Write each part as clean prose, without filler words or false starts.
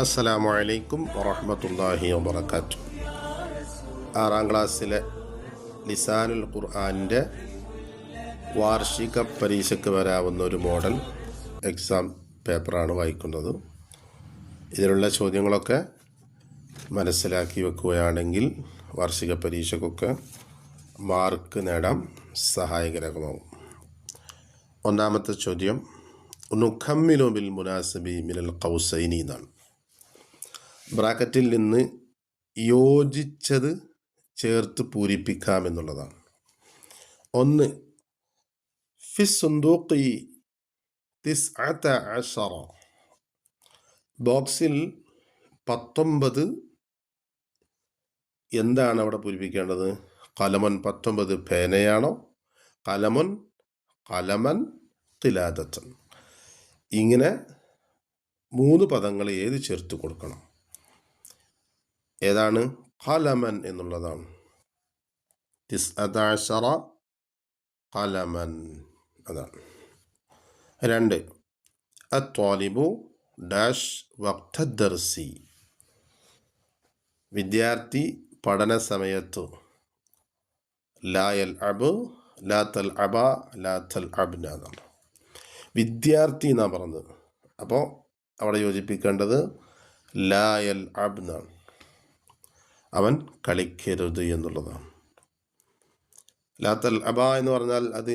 അസ്സലാമു അലൈക്കും വറഹ്മത്തുള്ളാഹി വബറകാതുഹു. 6ാം ക്ലാസ്സിലെ ലിസാനുൽ ഖുർആനിൻ്റെ വാർഷിക പരീക്ഷയ്ക്ക് വരാവുന്ന ഒരു മോഡൽ എക്സാം പേപ്പറാണ് വായിക്കുന്നത്. ഇതിലുള്ള ചോദ്യങ്ങളൊക്കെ മനസ്സിലാക്കി വെക്കുകയാണെങ്കിൽ വാർഷിക പരീക്ഷയ്ക്കൊക്കെ മാർക്ക് നേടാൻ സഹായകരമാകും. ഒന്നാമത്തെ ചോദ്യം, നുഖമ്മിലു ബിൽ മുനാസിബി മിനൽ ഖൗസൈനി എന്നാണ്. ബ്രാക്കറ്റിൽ നിന്ന് യോജിച്ചത് ചേർത്ത് പൂരിപ്പിക്കാമെന്നുള്ളതാണ്. 1. ഫിസ്സുന്ദൂഖി 19, ബോക്സിൽ 19 എന്താണ് അവിടെ പൂരിപ്പിക്കേണ്ടത്? കലമൻ 19 പേനയാണോ? കലമൻ ഖിലാദത്തൻ. ഇങ്ങനെ 3 പദങ്ങൾ ഏത് ചേർത്ത് കൊടുക്കണം? ഏതാണ്? ഖലമൻ എന്നുള്ളതാണ്. 19 ഖലമൻ, അതാണ്. 2. അത്വാലിബു ഡാഷ് വഖ്ത ദർസി, വിദ്യാർത്ഥി പഠന സമയത്ത്. ലാ യൽഅബ് ലാ തൽഅബ ലാ തൽഅബ്ന എന്നാണ്. വിദ്യാർത്ഥി എന്നാണ് പറഞ്ഞത്, അപ്പോൾ അവിടെ യോജിപ്പിക്കേണ്ടത് ലാ യൽഅബ് എന്നാണ്. അവൻ കളിക്കരുത് എന്നുള്ളതാണ്. ലാ തൽഅബ എന്ന് പറഞ്ഞാൽ അത്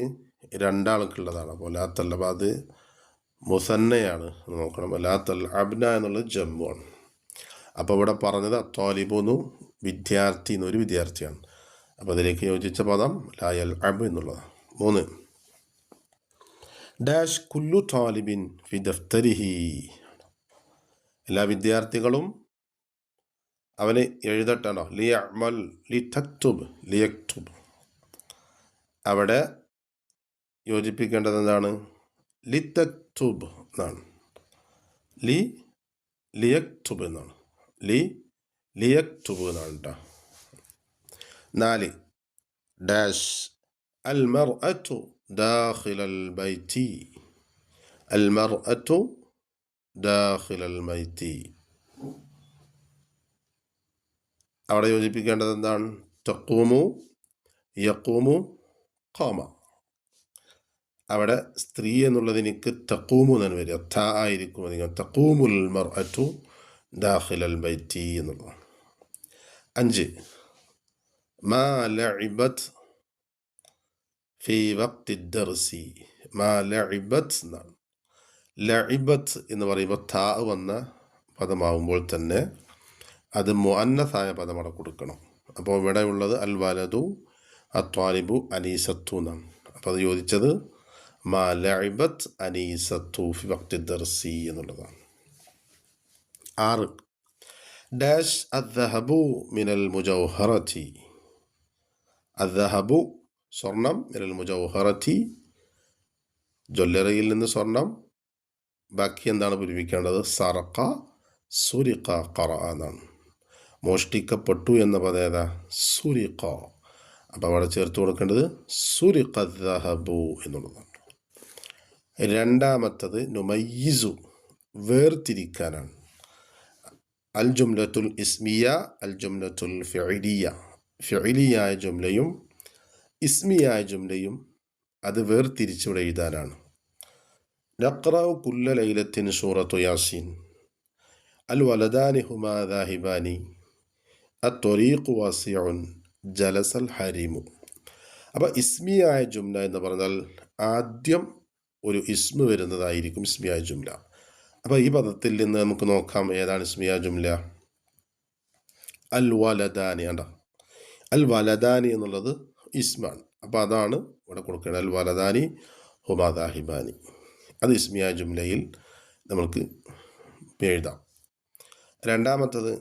2 ആൾക്കുള്ളതാണ്. അപ്പോൾ ലാ തൽഅബ അത് മുസന്നയാണ് നോക്കണം. ലാ തൽഅബ്ന എന്നുള്ളത് ജമ്മുവാണ്. അപ്പോൾ ഇവിടെ പറഞ്ഞത് അത്വാലിബുന്നു വിദ്യാർത്ഥി എന്നൊരു വിദ്യാർത്ഥിയാണ്. അപ്പോൾ അതിലേക്ക് യോജിച്ച പദം ലാ യൽഅബ് എന്നുള്ളതാണ്. 3. ഡാഷ് കുല്ലു താലിബിൻ ഫി ദഫ്തരിഹി, എല്ലാ വിദ്യാർത്ഥികളും അവന് എഴുതട്ടാണോ? ലിയഅമൽ ലിതക്തുബ് ലിയക്തുബ്. അവിടെ യോജിപ്പിക്കേണ്ടത് എന്താണ്? ലിതക്തുബ് എന്നാണ്. ലിയക്തുബ് എന്നാണ്. ലിയക്തുബ് എന്നാണ് കേട്ടോ. 4. ഡാഷ് അൽ മർഅതു ദാഖിലൽ ബൈതി, അൽ മർഅതു ദാഖിലൽ ബൈതി. അവിടെ യോജിപ്പിക്കേണ്ടത് എന്താണ്? തഖൂമു യഖൂമു ഖാമ. അവിടെ സ്ത്രീ എന്നുള്ളതിനിക്ക് തഖൂമു എന്നാണ് വരിക, ത ആയിരിക്കും അധികം. തഖൂമുൽ മർഅതു ദാഖിലൽ ബൈതി എന്നുള്ളതാണ്. 5. മാ ലഇബത് ഫി വഖ്തി ദർസി, മാ ലഇബത് എന്നാണ്. ലഇബത്ത് എന്ന് പറയുമ്പോൾ ത വന്ന പദമാവുമ്പോൾ തന്നെ അത് മുഅന്നസായ പദം അവിടെ കൊടുക്കണം. അപ്പോൾ ഇവിടെ ഉള്ളത് അൽ വലദു അത്വാലിബു അനീസത്തു എന്നാണ്. അപ്പോൾ അത് യോജിച്ചത് മാ ലഇബത് അനീസത്തു ഫി വഖ്തി ദർസി എന്നുള്ളതാണ്. 6. ഡാഷ് അദ്ദഹബു മിനൽ മുജൗഹറത്തി, അദ്ദഹബു സ്വർണം, മിനൽ മുജൗഹറത്തി ജ്വല്ലറിയിൽ നിന്ന് സ്വർണം. ബാക്കി എന്താണ് പൂരിപ്പിക്കേണ്ടത്? സറഖ സുരിഖ ഖറഅ എന്നാണ്. മോഷ്ടിക്കപ്പെട്ടു എന്ന പദം ഏതാ? സുരിഖ. അപ്പോൾ അവിടെ ചേർത്ത് കൊടുക്കേണ്ടത് സുരിഖ ദഹബു എന്നുള്ളതാണ്. 2ാമത്തത് നുമയ്യിസു വേർതിരിക്കാനാണ്. അൽ ജുംലത്തുൽ ഇസ്മിയ അൽ ജുംലത്തുൽ ഫിഇലിയ, ഫിഇലിയായ ജുംലയും ഇസ്മിയായ ജുംലയും അത് വേർതിരിച്ചിവിടെ എഴുതാനാണ്. നഖ്റഉ കുല്ല ലൈലത്തിൻ സൂറത്തു യാസീൻ, അൽ വലദാനി ഹുമാ ദാഹിബാനി, അത്വരീഖു വാസിഉൻ, ജലസൽ ഹരീമു. അപ്പോൾ ഇസ്മിയായ ജുംല എന്ന് പറഞ്ഞാൽ ആദ്യം ഒരു ഇസ്മ വരുന്നതായിരിക്കും ഇസ്മിയായ ജുംല. അപ്പോൾ ഈ പദത്തിൽ നിന്ന് നമുക്ക് നോക്കാം ഏതാണ് ഇസ്മിയായ ജുംല. അൽ വലദാനി ആണ്. അൽ വലദാനി എന്നുള്ളത് ഇസ്മാണ്. അപ്പോൾ അതാണ് ഇവിടെ കൊടുക്കേണ്ടത്. അൽ വലദാനി ഹുമാ ദാഹിബാനി, അത് ഇസ്മിയായ ജുംലയിൽ നമുക്ക് എഴുതാം. 2ാമത്തത്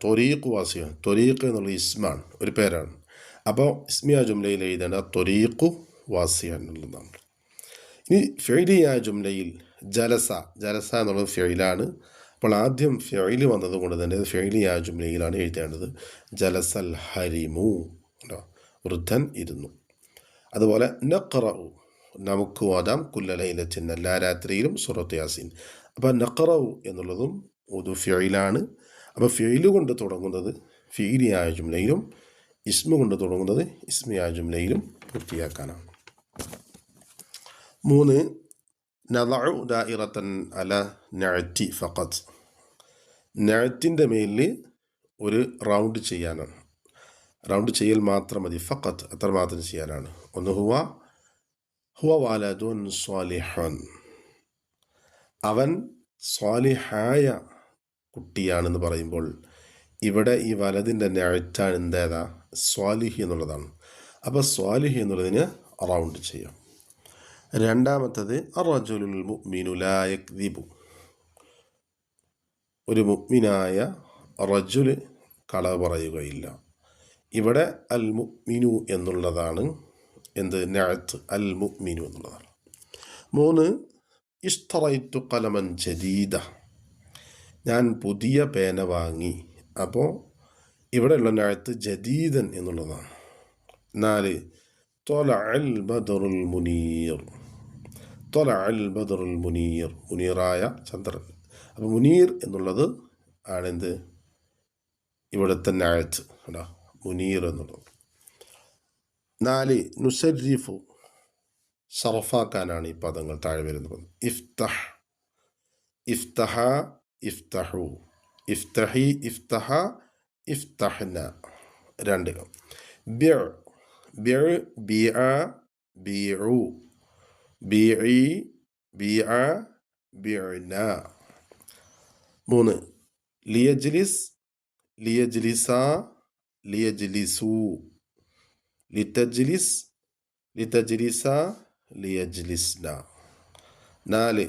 ത്വരീഖ് വാസിയാണ്. ത്വരീഖ് എന്നുള്ള ഇസ്മാണ്, ഒരു പേരാണ്. അപ്പോൾ ഇസ്മിയ ജുംലയിൽ എഴുതേണ്ട ത്വരീഖു വാസിയ എന്നുള്ളതാണ്. ഇനി ഫിഇലിയായ ജുംലയിൽ ജലസ, ജലസ എന്നുള്ളത് ഫിഇലാണ്. അപ്പോൾ ആദ്യം ഫിഇല് വന്നതുകൊണ്ട് തന്നെ ഫിഇലിയായ ജുംലയിലാണ് എഴുതേണ്ടത്. ജലസൽ ഹരിമു, വൃദ്ധൻ ഇരുന്നു. അതുപോലെ നഖ്റഉ നമുക്ക് ഓതാം കുല്ല ലൈലത്തിൻ, എല്ലാ രാത്രിയിലും സൂറത്ത് യാസീൻ. അപ്പോൾ നഖ്റഉ എന്നുള്ളതും ഉദു ഫിഇലാണ്. അപ്പോൾ ഫിഇല് കൊണ്ട് തുടങ്ങുന്നത് ഫിഇലിയായ ജുംലയിലും ഇസ്മ കൊണ്ട് തുടങ്ങുന്നത് ഇസ്മിയായ ജുംലയിലും പൂർത്തിയാക്കാനാണ്. 3 നദഉ ദാഇറത്തൻ അല നഅതി ഫഖത്ത്. നഅത്തിൻ്റെ മേലിൽ ഒരു റൗണ്ട് ചെയ്യാനാണ്. റൗണ്ട് ചെയ്യൽ മാത്രം മതി. ഫഖത്ത് അത്ര മാത്രം ചെയ്യാനാണ്. ഒന്ന് ഹുവ വാലദുൻ സ്വാലിഹൻ, അവൻ സ്വാലിഹായ കുട്ടിയാണെന്ന് പറയുമ്പോൾ ഇവിടെ ഈ വലതിൻ്റെ നഅത്താണ് എന്തേതാ സ്വാലിഹി എന്നുള്ളതാണ്. അപ്പോൾ സ്വാലിഹി എന്നുള്ളതിന് റൗണ്ട് ചെയ്യാം. രണ്ടാമത്തത് അർറജുലുൽ മുഅ്മിനു ലാ യക്ദിബു, ഒരു മുഅ്മിനായ റജുൽ കളവ് പറയുകയില്ല. ഇവിടെ അൽ മുഅ്മിനു എന്നുള്ളതാണ് എന്ത് നഅത്ത്, അൽ മുഅ്മിനു എന്നുള്ളതാണ്. 3 ഇഷ്തറൈതു ഖലമൻ ജദീദ, ഞാൻ പുതിയ പേന വാങ്ങി. അപ്പോൾ ഇവിടെയുള്ള നഅത്ത് ജദീദൻ എന്നുള്ളതാണ്. 4 ത്വലഅൽ ബദറുൽ മുനീർ, ത്വലഅൽ ബദറുൽ മുനീർ, മുനീറായ ചന്ദ്രൻ. അപ്പോൾ മുനീർ എന്നുള്ളത് ആണെന്ത് ഇവിടുത്തെ നഅത്ത് കേട്ടോ, മുനീർ എന്നുള്ളത്. 4 നുസരിഫു, സർഫാക്കാനാണ് ഈ പദങ്ങൾ താഴെ വരുന്നത്. ഇഫ്തഹ്, ഇഫ്തഹ, ഇഫ്തഹു, ഇഫ്തഹി, ഇഫ്തഹ, ഇഫ്തഹ്ന. 2 ബിഅ, ബിഅ, ബിഅ, ബിഉ, ബിഇ, ബിഅ, ബിഅന. 3 ലിയജ്ലിസ്, ലിയജ്ലിസ, ലിയജ്ലിസു, ലിതജ്ലിസ്, ലിതജ്ലിസ, ലിയജ്ലിസ്ന. 4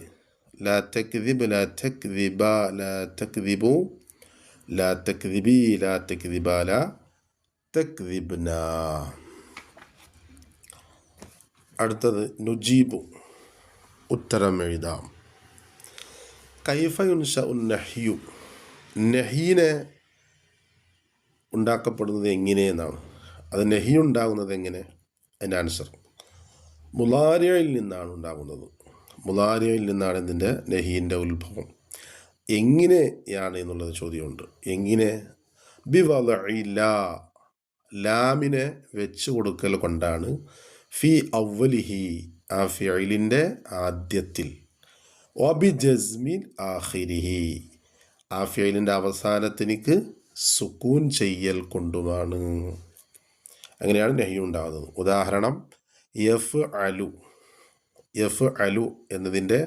ലാ തക്ദിബ്, ലാ തക്ദിബ, ലാ തക്ദിബു, ലാ തക്ദിബി, ലാ തക്ദിബ, ലാ തക്ദിബ്ന. അടുത്തത് നുജീബു, ഉത്തരം എഴുതാം. കൈഫ യുൻശഉ നഹ്യു, നഹീനെ ഉണ്ടാക്കപ്പെടുന്നത് എങ്ങനെയെന്നാണ്. അത് നഹി ഉണ്ടാകുന്നത് എങ്ങനെ? അതിൻ്റെ ആൻസർ മുലാരിയയിൽ നിന്നാണ് ഉണ്ടാകുന്നത്. മുലാരിയയിൽ നിന്നാണ് ഇതിൻ്റെ നഹീൻ്റെ ഉത്ഭവം. എങ്ങനെയാണ് എന്നുള്ളത് ചോദ്യമുണ്ട്. എങ്ങനെ? ബിവദഇ ലാ, ലാമിനെ വെച്ച് കൊടുക്കൽ കൊണ്ടാണ്. ഫി അവലിഹി, ആ ഫിഇലിൻ്റെ ആദ്യത്തിൽ. വബി ജസ്മിൻ ആഖിരിഹി, ആ ഫിഇലിൻ്റെ അവസാനത്തിനിക്ക് സുക്കൂൻ ചെയ്യൽ കൊണ്ടുമാണ്. അങ്ങനെയാണ് നഹി ഉണ്ടാകുന്നത്. ഉദാഹരണം യഫ് അലു, യഫ് അലു എന്നതിൻ്റെ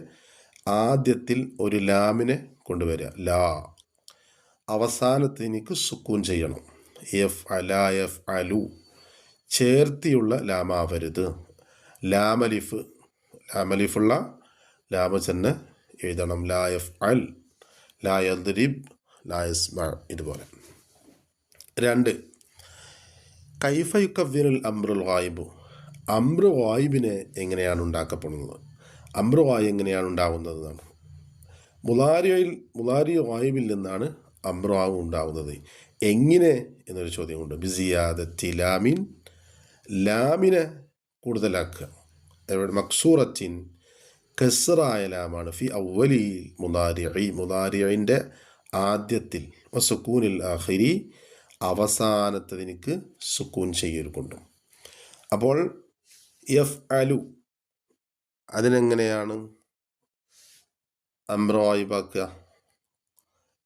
ആദ്യത്തിൽ ഒരു ലാമിനെ കൊണ്ടുവരിക, ലാ, അവസാനത്തിനിക്ക് സുക്കൂൻ ചെയ്യണം. യഫ് അല, യഫ് അലു, ചേർത്തിയുള്ള ലാമാവരുത്. ലാമലിഫ്, ലാമലിഫുള്ള ലാമ തന്നെ എഴുതണം. ലാ യഫ് അൽ, ലാ യദ്രിബ്, ലാ യസ്മ. ഇതുപോലെ. 2 കൈഫ യുക്കവ്വിനുൽ അംറുൽ ഗായിബു, അംറു ഗായിബിനെ എങ്ങനെയാണ് ഉണ്ടാക്കപ്പെടുന്നത്? അംറു ഗായിബ് എങ്ങനെയാണ് ഉണ്ടാകുന്നതെന്നാണ്. മുലാരി ഗായിബിൽ നിന്നാണ് അംറു ഗായിബ് ഉണ്ടാകുന്നത്. എങ്ങനെ എന്നൊരു ചോദ്യമുണ്ട്. ബിസിയാദത്തി ലാമിൻ, ലാമിനെ കൂടുതലാക്കുക. എവിടെ? മക്സൂറത്തിൻ, കസ്റായ ലാമാണ്. ഫി അവലി മുലാരിഇ, മുലാരിഇൻ്റെ ആദ്യത്തിൽ. വസുക്കൂനിൽ ആഖിരി, അവസാനത്തതിനിക്ക് സുക്കൂൻ ചെയ്യൽ കൊണ്ടും. അപ്പോൾ യഫ് അലു അതിനെങ്ങനെയാണ് അംറു ഗായിബാക്കുക?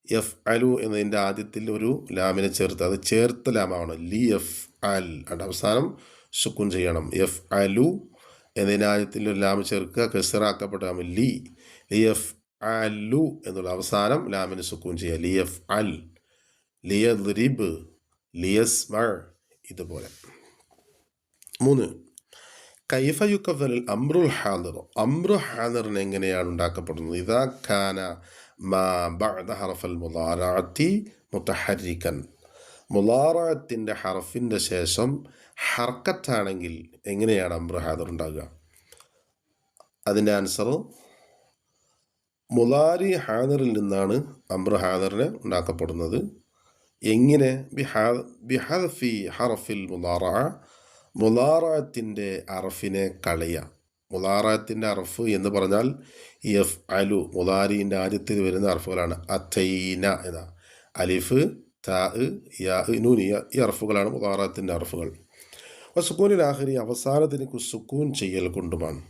യഫ് അലു എന്നതിൻ്റെ ആദ്യത്തിൽ ഒരു ലാമിനെ ചേർത്ത്, അത് ചേർത്ത ലാമാണ്. ലി യഫ് അൽ, അതിൻ്റെ അവസാനം സുക്കൂൻ ചെയ്യണം. യഫ് അലു എന്നതിൻ്റെ ആദ്യത്തിൽ ഒരു ലാമ് ചേർക്കുക, കസ്റാക്കപ്പെട്ട ലാമ് ലി, ലിയഫ് അലു എന്നുള്ള അവസാനം ലാമിന് സുക്കൂൻ ചെയ്യുക. ലിയഫ് അൽ, ലിയദ്രിബ്, ലിയസ്മ. ഇതുപോലെ. 3 കൈഫ യുക്കവ്വനുൽ അംറുൽ ഹാദിർ, അംറു ഹാദിറിന് എങ്ങനെയാണ് ഉണ്ടാക്കപ്പെടുന്നത്? ഇദാ കാന മാ ബഅദ ഹർഫൽ മുളാറഅത്തി മുതഹർരികൻ, മുളാറഅത്തിൻ്റെ ഹർഫിൻ്റെ ശേഷം ഹർക്കത്താണെങ്കിൽ എങ്ങനെയാണ് അംറു ഹാദിർ ഉണ്ടാകുക? അതിൻ്റെ ആൻസർ മുളാരി ഹാദിറിൽ നിന്നാണ് അംറു ഹാദിറിനെ ഉണ്ടാക്കപ്പെടുന്നത്. എങ്ങനെ? ബിഹദ്ഫി ഹർഫിൽ മുളാറഅ, മുളാറഅത്തിൻ്റെ ഹർഫിനെ കളയുക. മുലാറത്തിൻ്റെ അർഫ് എന്ന് പറഞ്ഞാൽ യഫ് അലു മുലാരിൻ്റെ ആദ്യത്തിൽ വരുന്ന അർഫുകളാണ്. അത്തൈന എന്ന അലിഫ്, താ, യാ, നൂൻ ഈ അർഫുകളാണ് മുലാറത്തിൻ്റെ അർഫുകൾ. സുക്കൂനിൽ ആഖിരി അവസാനത്തിന് സുക്കൂൻ ചെയ്യൽ കൊണ്ടുമാണ്.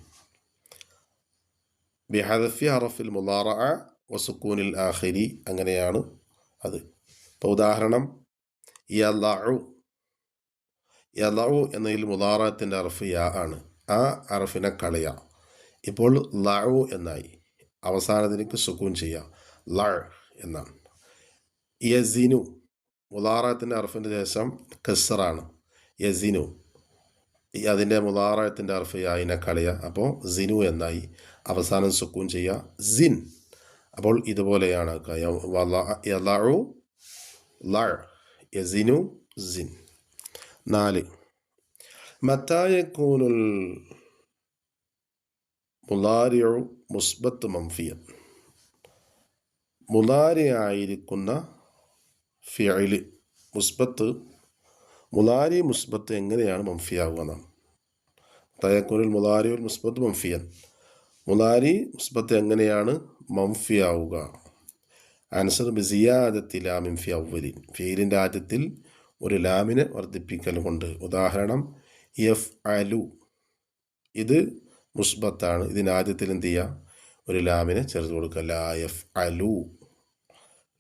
ബിഹദഫി ഹറഫിൽ മുലാറഅ വസുക്കൂനിൽ ആഖിരി അങ്ങനെയാണ് അത്. ഇപ്പോൾ ഉദാഹരണം യലഉ എന്നതിൽ മുലാറത്തിൻ്റെ അർഫ് യാ ആണ്. ആ അർഫിനെ കളയ. ഇപ്പോൾ ലഉ എന്നായി. അവസാനത്തിലേക്ക് സുക്കൂൻ ചെയ്യുക. ല എന്നാണ്. യസിനു മുലാറത്തിൻ്റെ അർഫിൻ്റെ ശേഷം കസ്റാണ്. യസിനു അതിൻ്റെ മുലാറത്തിൻ്റെ അർഫ് യായിനെ കളയ. അപ്പോൾ സിനു എന്നായി. അവസാനം സുക്കൂൻ ചെയ്യുക. സിൻ. അപ്പോൾ ഇതുപോലെയാണ് യലഉ ല, യസിനു സിൻ. 4 മത്താ യകൂനുൽ മുലാരിഉ മുസ്ബത്ത് മൻഫിയൻ. മുലാരി ആയിരിക്കുന്ന ഫിഅല് മുസ്ബത്ത്, മുലാരി മുസ്ബത്ത് എങ്ങനെയാണ് മൻഫിയാവുക എന്നാണ്. മത്താ യകൂനുൽ മുലാരിഉൽ മുസ്ബത്ത് മൻഫിയൻ. മുലാരി മുസ്ബത്ത് എങ്ങനെയാണ് മൻഫിയാവുക? ആൻസർ ബിസിയാദത്തി ലാമിൻ ഫി അവ്വലിൻ. ഫീലിൻ്റെ ആദ്യത്തിൽ ഒരു ലാമിനെ വർദ്ധിപ്പിക്കൽ കൊണ്ട്. ഉദാഹരണം യഫ് അലു, ഇത് മുസ്ബത്താണ്. ഇതിനാദ്യത്തിൽ എന്ത് ചെയ്യുക? ഒരു ലാമിനെ ചേർത്ത് കൊടുക്കുക. ലാ യഫ് അലു,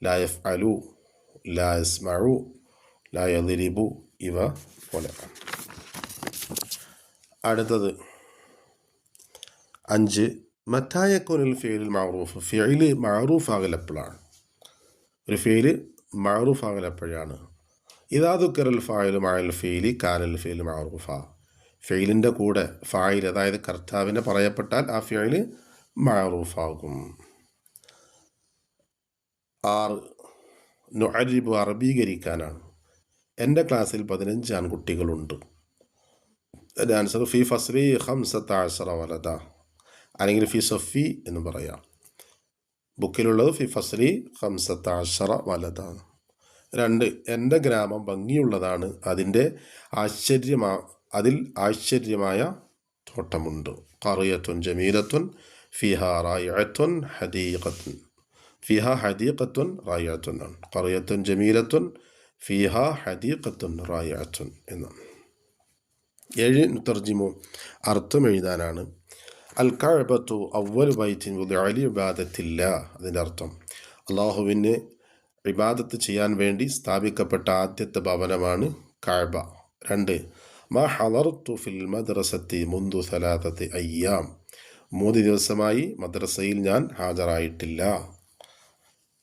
ലാ യഫ് അലു, ലാ യസ്മഉ, ലാ യദ്രിബു, ഇവ പോലെ. അടുത്തത് 5 മത്താ യകൂനുൽ ഫിഅലുൽ മഅറൂഫ്. ഫിഅല് മഅറൂഫ് ആകൽ എപ്പോഴാണ്? ഒരു ഫിഅല് മഅറൂഫ് ആകൽ എപ്പോഴാണ്? ഇദാ ദുക്കിറൽ ഫായിലു മഅൽ ഫീലി കാനൽ ഫീലു മഅറൂഫ. ഫീലിൻ്റെ കൂടെ ഫായിൽ, അതായത് കർത്താവിനെ പറയപ്പെട്ടാൽ ആ ഫീല് മഅറൂഫാകും. 6 നുഅരിബു അറബീകരിക്കാനാണ്. എൻ്റെ ക്ലാസ്സിൽ 15 ആൺകുട്ടികളുണ്ട്. അതിൻ്റെ ആൻസർ ഫി ഫസ്ലി 15 വലദ, അല്ലെങ്കിൽ ഫി സഫി എന്ന് പറയാം. ബുക്കിലുള്ളത് ഫി ഫസ്ലി 15 വലദ. 2 എൻ്റെ ഗ്രാമം ഭംഗിയുള്ളതാണ്. അതിൽ ആശ്ചര്യമായ തോട്ടമുണ്ട്. ഖറിയത്തുൻ ജമീലത്തുൻ ഫിഹാ റായിഅത്തുൻ ഹദീഖത്തുൻ. ഫിഹാ ഹദീഖത്തുൻ റായിഅത്തുൻ ആണ്. ഖറിയത്തുൻ ജമീലത്തുൻ ഫിഹാ ഹദീഖത്തുൻ റായിഅത്തുൻ എന്നാണ്. 7 തർജിമു അർത്ഥം എഴുതാനാണ്. അൽ കഅബത്തു അവ്വലു ബൈത്തിൻ വുദിഅ ലിഇബാദത്തില്ലാ. അതിൻ്റെ അർത്ഥം അള്ളാഹുവിന് ഇബാദത്ത് ചെയ്യാൻ വേണ്ടി സ്ഥാപിക്കപ്പെട്ട ആദ്യത്തെ ഭവനമാണ് കഅബ. 2 മാ ഹളർതു ഫിൽ മദ്രസത്തി മുൻദു 3 അയ്യാം. 3 ദിവസമായി മദ്രസയിൽ ഞാൻ ഹാജരായിട്ടില്ല.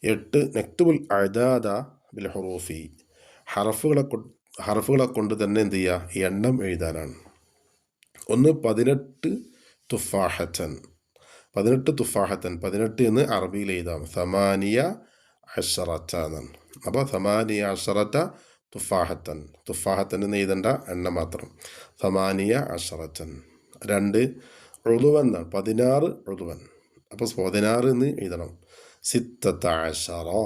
8 നക്തുബുൽ അഅദാദ ബിൽ ഹുറൂഫി. ഹർഫുകളെ കൊണ്ട് തന്നെ എന്ത് ചെയ്യുക? എണ്ണം എഴുതാനാണ്. 1 18 തുഫാഹത്തൻ. 18 തുഫാഹത്തൻ. 18 എന്ന് അറബിയിൽ എഴുതാം. 18 എന്നാണ്. അപ്പോൾ 18 തുഫാഹത്തൻ. തുഫാഹത്തൻ എന്ന് എഴുതേണ്ട എണ്ണം മാത്രം. 18. 2 ഉളുവൻ എന്നാണ്. 16 ഉളുവൻ. അപ്പോൾ 16 എന്ന് എഴുതണം. 16.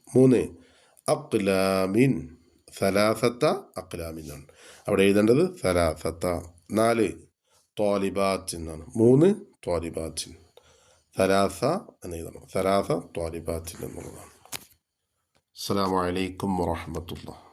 3 അഖ്ലാമിൻ. 3 അഖ്ലാമിൻ ആണ്. അവിടെ എഴുതേണ്ടത് 3. 4 ത്വാലിബാത്ത് എന്നാണ്. 3 ത്വാലിബാത്ത്. 3 എന്ന് എഴുതണം. 3 ത്വാലിബാത്ത് എന്നുള്ളതാണ്. അസ്സലാമു അലൈക്കും വറഹ്മത്തുള്ളാഹി.